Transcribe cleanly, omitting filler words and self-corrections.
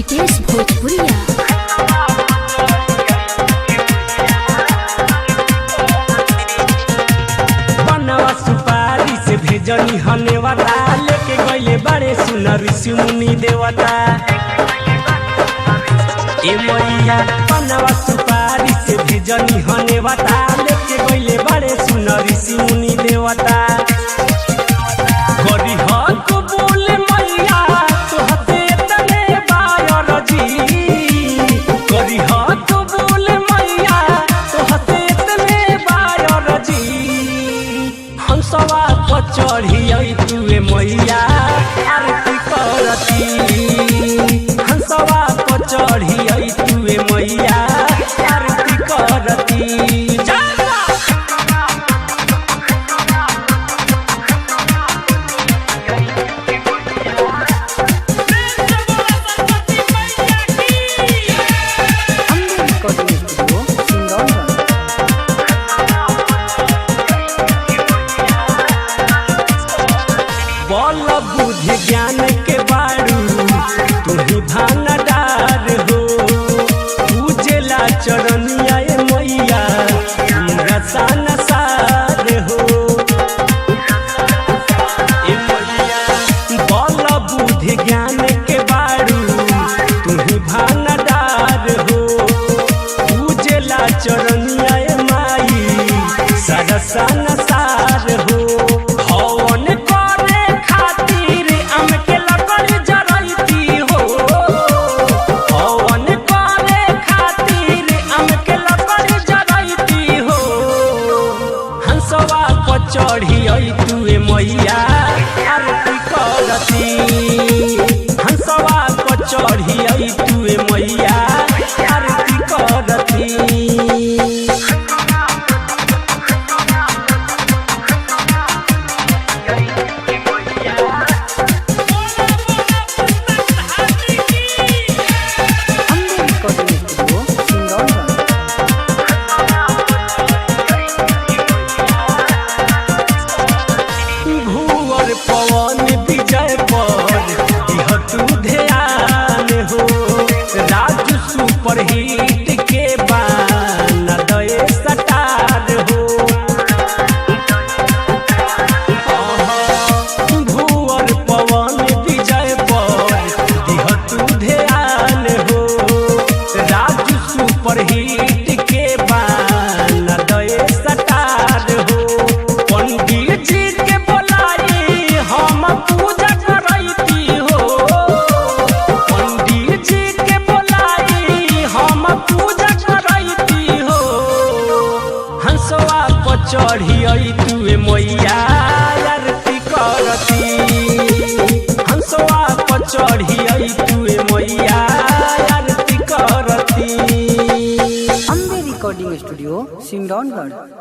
रितेश भोजपुरिया। बनवा सुपारी से भेजनी हने वाला लेके गईले बड़े सुनर ऋषि मुनि देवता। ए मैया बनवा सुपारी से भेजनी हने वाला लेके गईले बड़े सुनर ऋषि मुनि देवता। गरी हक बोले मैया तोहते तने बायर जी, गरी हक बोले मैया तोहते तने बायर जी। हंसवा पर चढ़ियै तुए मैया आरती करती, हंसवा पर चढ़ियै तुए मैया आरती करती। बल बुद्धि ज्ञान के बारू तुम्ही भानडार हो, पूजेला चरनिया मैया हमरा सानसार हो। ए मैया बल बुद्धि ज्ञान के बारू तुम्ही भानडार हो, पूजेला चरनिया माई सारा सानसार हो। हवन करे खातिर हमके लकड़ी जरैती हो, हवन करे खातिर हमके लकड़ी जरैती हो। हंसवा पर चढ़ियै तुए मैया आरती करती, हंसवा पर चढ़ियै तुए मैया आरती करती। भूवर पवन विजय पर दिह तू ध्यान हो, राजू सुपर हिट के बान दए सटार हो। भूवर पवन विजय पर दिह तू ध्यान हो, राजू सुपर हिट के बान दए सटार हो। पंडित जी के बोलाई हम पूजा करैती हो, पंडित जी के बोलाई हम पूजा करैती हो। हंसवा पर चढ़ियै तुए मैया आरती करती, हंसवा पर चढ़ियै तुए मैया आरती करती। Ambe recording studio सिंगरौनगढ़।